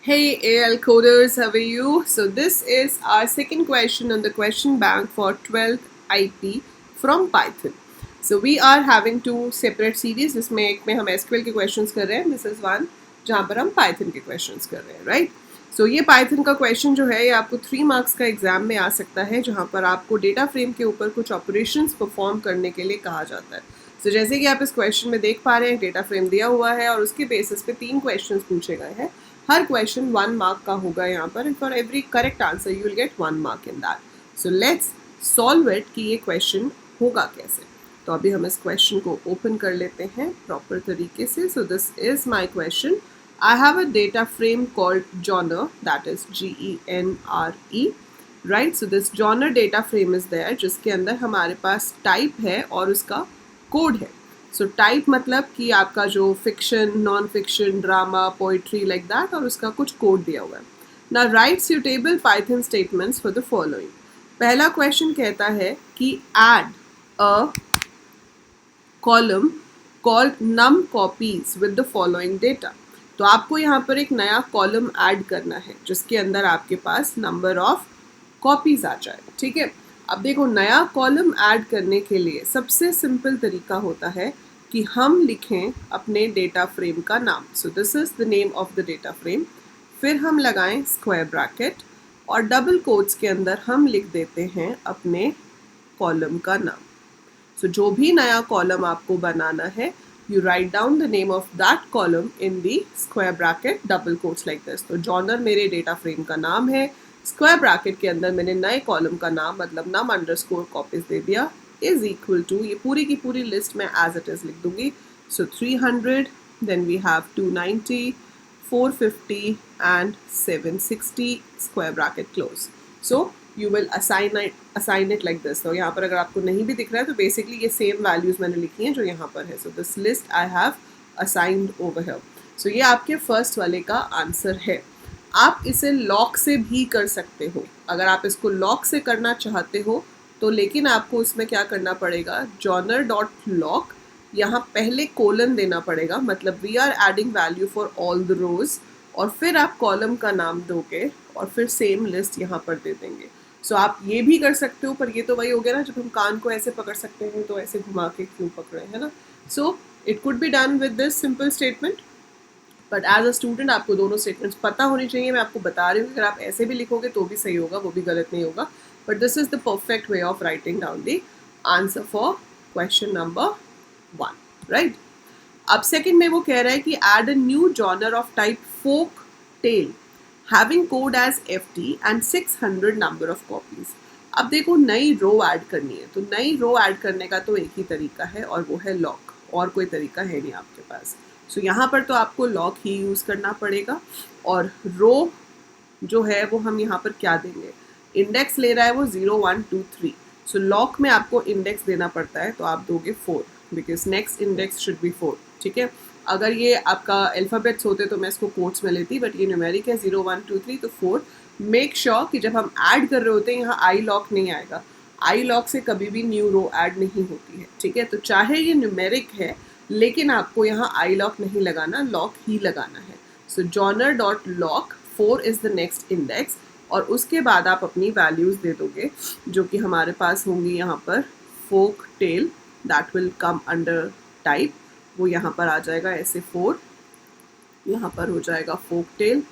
Hey AL coders, how are you? So this is our second question on the question bank for 12th IP from Python. So we are having two separate series जिसमें एक में हम SQL के questions कर रहे हैं, this is one जहाँ पर हम Python के questions कर रहे हैं, right? So ये Python का question जो है ये आपको 3 marks का एग्जाम में आ सकता है जहाँ पर आपको डेटा फ्रेम के ऊपर कुछ ऑपरेशंस परफॉर्म करने के लिए कहा जाता है. So जैसे कि आप इस क्वेश्चन में देख पा रहे हैं डेटा फ्रेम दिया हुआ है और उसके बेसिस पे 3 क्वेश्चंस पूछे गए हैं. हर क्वेश्चन 1 मार्क का होगा यहाँ पर and for every correct answer you will get 1 mark in that. So let's solve it कि ये क्वेश्चन होगा कैसे. तो अभी हम इस क्वेश्चन को ओपन कर लेते हैं प्रॉपर तरीके से. So this is my question. I have a data frame called genre, that is GENRE, right. So this genre data frame is there जिसके अंदर हमारे पास टाइप है और उसका कोड है. सो टाइप मतलब कि आपका जो fiction, non fiction, drama, poetry like that, और उसका कुछ कोड दिया हुआ है. Now write suitable Python statements for the following. पहला क्वेश्चन कहता है कि add a column called num copies with the following data. तो आपको यहाँ पर एक नया कॉलम ऐड करना है जिसके अंदर आपके पास नंबर ऑफ कॉपीज आ जाए. ठीक है. अब देखो, नया कॉलम ऐड करने के लिए सबसे सिंपल तरीका होता है कि हम लिखें अपने डेटा फ्रेम का नाम. सो this is the name of the data frame. फिर हम लगाएं स्क्वायर ब्रैकेट और डबल कोट्स के अंदर हम लिख देते हैं अपने कॉलम का नाम. सो जो भी नया कॉलम आपको बनाना है, you write down the name of that column in the square bracket double quotes like this. तो जॉनर मेरे डेटा फ्रेम का नाम है. स्क्वायर ब्रैकेट के अंदर मैंने नए कॉलम का नाम मतलब num अंडरस्कोर कॉपीज दे दिया इज इक्वल टू, ये पूरी की पूरी लिस्ट में एज इट इज लिख दूंगी. So 300, then we have 290, 450 and 760 square bracket close. So you will assign it like this. तो यहाँ पर अगर आपको नहीं भी दिख रहा है तो बेसिकली ये सेम वैल्यूज मैंने लिखी हैं जो यहाँ पर है. So this list I have assigned over here. So ये आपके फर्स्ट वाले का आंसर है. आप इसे लॉक से भी कर सकते हो. अगर आप इसको लॉक से करना चाहते हो तो लेकिन आपको उसमें क्या करना पड़ेगा, जॉनर डॉट लॉक, यहाँ पहले कोलन देना पड़ेगा, मतलब we are adding value for all the rows, और फिर आप कॉलम का नाम दोगे और फिर सेम लिस्ट यहाँ पर दे देंगे. सो आप ये भी कर सकते हो, पर ये तो वही हो गया ना जब हम कान को ऐसे पकड़ सकते हैं तो ऐसे घुमा के क्यों पकड़े, है ना. So it could be done with this simple statement, but as a student आपको दोनों स्टेटमेंट्स पता होनी चाहिए. मैं आपको बता रही हूँ, अगर आप ऐसे भी लिखोगे तो भी सही होगा, वो भी गलत नहीं होगा. But this is the perfect way of writing down the answer for question number 1, right. अब सेकंड में वो कह रहा है कि add a new genre of type folk tale having code as FT and 600 number of copies. अब देखो, नई रो ऐड करनी है, तो नई रो ऐड करने का तो एक ही तरीका है और वो है लॉक, और कोई तरीका है नहीं आपके पास. सो यहाँ पर तो आपको लॉक ही यूज़ करना पड़ेगा. और रो जो है वो हम यहाँ पर क्या देंगे, इंडेक्स ले रहा है वो 0 1 2 3. सो लॉक में आपको इंडेक्स देना पड़ता है, तो आप दोगे 4 because next index should be 4. ठीक है. अगर ये आपका अल्फ़ाबेट्स होते तो मैं इसको कोट्स में लेती, बट ये न्यूमेरिक है 0 1 2 3 तो 4. मेक श्योर कि जब हम ऐड कर रहे होते हैं यहाँ आई लॉक नहीं आएगा. आई लॉक से कभी भी न्यू रो ऐड नहीं होती है. ठीक है. तो चाहे ये न्यूमेरिक है लेकिन आपको यहाँ आई लॉक नहीं लगाना, लॉक ही लगाना है. So genre dot lock 4 is the next index, और उसके बाद आप अपनी वैल्यूज़ दे दोगे जो कि हमारे पास होंगी यहाँ पर folk tale, that will come under type. वो यहाँ पर आ जाएगा ऐसे 4, यहाँ पर हो जाएगा फोक टेल,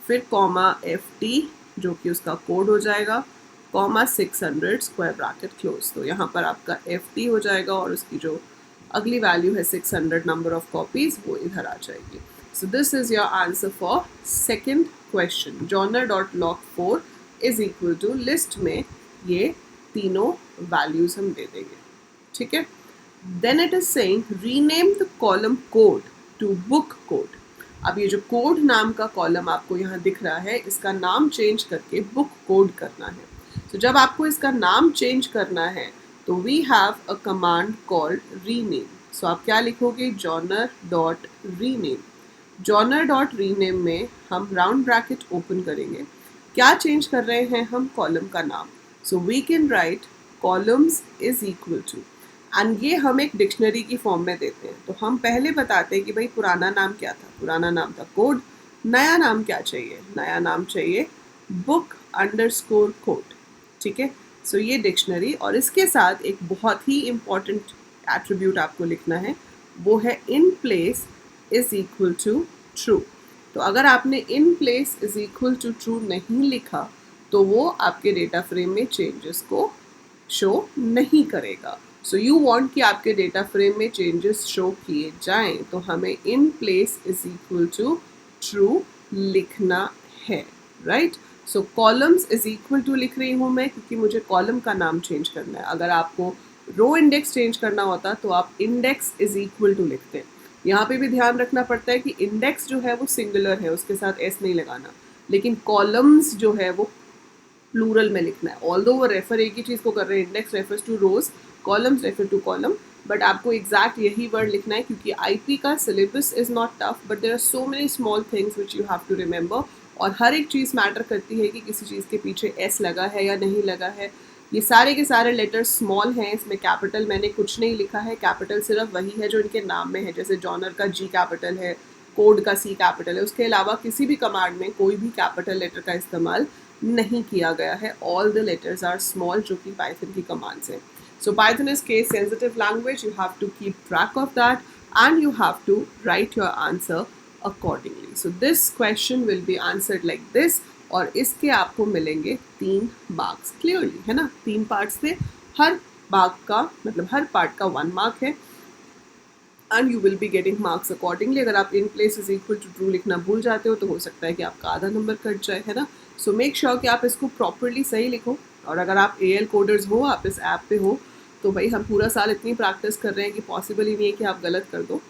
फिर कॉमा FT जो कि उसका कोड हो जाएगा, कॉमा 600 स्क्वायर ब्रैकेट क्लोज. तो यहाँ पर आपका FT हो जाएगा और उसकी जो अगली वैल्यू है 600 नंबर ऑफ कॉपीज, वो इधर आ जाएगी. So this is your answer for second question. जॉनर dot lock 4 is equal to list में ये तीनों वैल्यूज हम दे देंगे. ठीक है. Then it is saying rename the column code to book code. अब ये जो कोड नाम का कॉलम आपको यहाँ दिख रहा है, इसका नाम चेंज करके बुक कोड करना है. तो जब आपको इसका नाम चेंज करना है तो we have a command called rename. So आप क्या लिखोगे, genre dot rename. Genre dot rename में हम राउंड ब्रैकेट ओपन करेंगे. क्या चेंज कर रहे हैं हम, कॉलम का नाम. So we can write columns is equal to, and ये हम एक डिक्शनरी की फॉर्म में देते हैं. तो हम पहले बताते हैं कि भाई पुराना नाम क्या था. पुराना नाम था कोड, नया नाम क्या चाहिए, नया नाम चाहिए book_quote, ठीक है। सो ये डिक्शनरी, और इसके साथ एक बहुत ही इम्पॉर्टेंट एट्रीब्यूट आपको लिखना है, वो है in place is equal to true. तो अगर आपने in place is equal to true नहीं लिखा तो वो आपके डेटा फ्रेम में चेंजेस को शो नहीं करेगा। सो यू वांट कि आपके डेटा फ्रेम में चेंजेस शो किए जाएं, तो हमें in place is equal to true लिखना है, right. So columns is equal to लिख रही हूँ मैं क्योंकि मुझे कॉलम का नाम चेंज करना है। अगर आपको रो इंडेक्स चेंज करना होता तो आप इंडेक्स इज इक्वल टू लिखते हैं। यहाँ पे भी ध्यान रखना पड़ता है कि इंडेक्स जो है वो सिंगुलर है, उसके साथ एस नहीं लगाना, लेकिन कॉलम्स जो है वो प्लूरल में लिखना है। ऑल्दो वो रेफर एक ही चीज़ को कर रहे हैं, index refers to rows, columns refer to column, but आपको एग्जैक्ट यही वर्ड लिखना है क्योंकि आईपी का syllabus is not tough, but there are so many small things which you have to remember, और हर एक चीज़ मैटर करती है कि किसी चीज़ के पीछे एस लगा है या नहीं लगा है। ये सारे के सारे लेटर्स स्मॉल हैं, इसमें कैपिटल मैंने कुछ नहीं लिखा है, कैपिटल सिर्फ वही है जो इनके नाम में है, जैसे जॉनर का जी कैपिटल है, कोड का सी कैपिटल है, उसके अलावा किसी भी कमांड में कोई भी कैपिटल लेटर का इस्तेमाल नहीं किया गया है। All the letters are small, जो कि पाइथन की कमांड्स हैं। So Python is case sensitive language, you have to keep track of that and you have to write your answer accordingly. So this question will be answered like this, और इसके आपको मिलेंगे 3 marks clearly, है ना। 3 parts थे, हर mark का मतलब हर part का 1 मार्क है, and you will be getting marks accordingly. अगर आप in place is equal to true लिखना भूल जाते हो तो हो सकता है कि आपका आधा नंबर कट जाए, है ना। सो मेक श्योर कि आप इसको प्रॉपरली सही लिखो, और अगर आप AL कोडर्स हो, आप इस ऐप पे हो, तो भाई हम पूरा साल इतनी प्रैक्टिस कर रहे हैं कि पॉसिबल ही नहीं है कि आप गलत कर दो।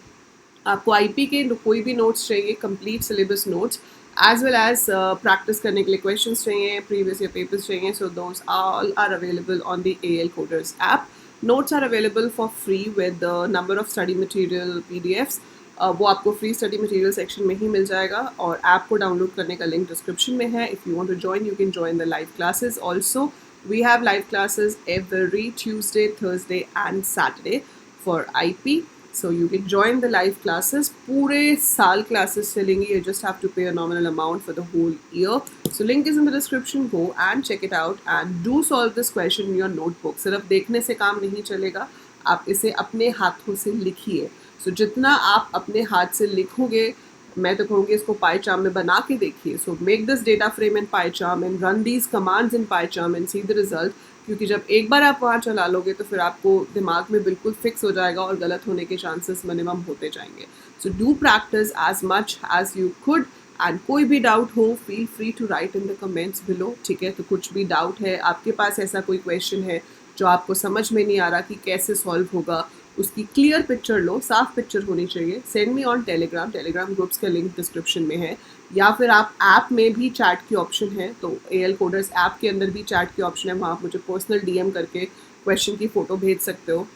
आपको IP के कोई भी नोट्स चाहिए, complete syllabus notes, as well as practice करने के लिए क्वेश्चंस चाहिए, प्रीवियस ईयर पेपर्स चाहिए, so those all are available on the AL coders app. Notes are available for free with the number of study material PDFs. वो आपको free study material section में ही मिल जाएगा, और ऐप को download करने का link description में है। If you want to join you can join the live classes also. We have live classes every Tuesday, Thursday and Saturday for IP. So you can join the live classes. पूरे साल classes चलेंगी. You just have to pay a nominal amount for the whole year. So link is in the description. Go and check it out and do solve this question in your notebook. सिर्फ देखने से काम नहीं चलेगा, आप इसे अपने हाथों से लिखिए। So जितना आप अपने हाथ से लिखोगे, मैं तो कहूँगी इसको PyCharm में बना के देखिए। So make this data frame in PyCharm and run these commands in PyCharm and see the result. क्योंकि जब एक बार आप वहाँ चला लोगे तो फिर आपको दिमाग में बिल्कुल फिक्स हो जाएगा और गलत होने के चांसेस मिनिमम होते जाएंगे। So do practice as much as you could, and कोई भी डाउट हो feel free to write in the comments below, ठीक है। तो कुछ भी डाउट है, आपके पास ऐसा कोई क्वेश्चन है जो आपको समझ में नहीं आ रहा कि कैसे सॉल्व होगा, उसकी क्लियर पिक्चर लो, साफ पिक्चर होनी चाहिए। Send me on Telegram groups का लिंक डिस्क्रिप्शन में है, या फिर आप ऐप में भी चैट की ऑप्शन है, तो AL कोडर्स ऐप के अंदर भी चैट की ऑप्शन है, वहाँ आप मुझे पर्सनल DM करके क्वेश्चन की फ़ोटो भेज सकते हो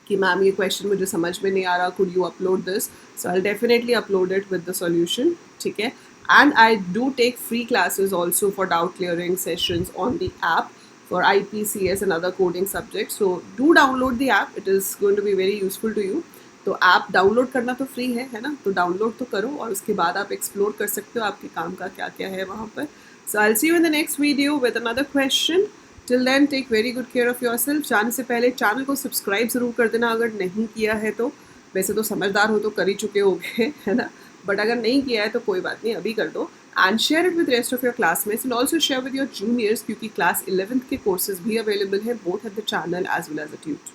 कि मैम ये क्वेश्चन मुझे समझ में नहीं आ रहा, could you upload this. So I definitely upload it with the solution, ठीक है। And I do take free classes also for doubt clearing sessions on the app for IP, CS and other coding subjects. So do download the app. It is going to be very useful to you. तो app download करना तो free है ना, तो download तो करो और उसके बाद आप एक्सप्लोर कर सकते हो आपके काम का क्या क्या है वहाँ पर। So I will see you in the next video with another question. Till then take very good care of yourself. जाने से पहले चैनल को सब्सक्राइब ज़रूर कर देना अगर नहीं किया है तो। वैसे तो समझदार हो तो कर ही चुके होगे, है ना, बट अगर नहीं किया है तो कोई बात नहीं, अभी कर दो। And share it with rest of your classmates and also share with your juniors, क्योंकि क्लास 11th के कोर्सेज भी अवेलेबल है both at the channel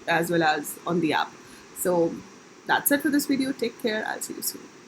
as well as on the app. So that's it for this video. Take care. I'll see you soon.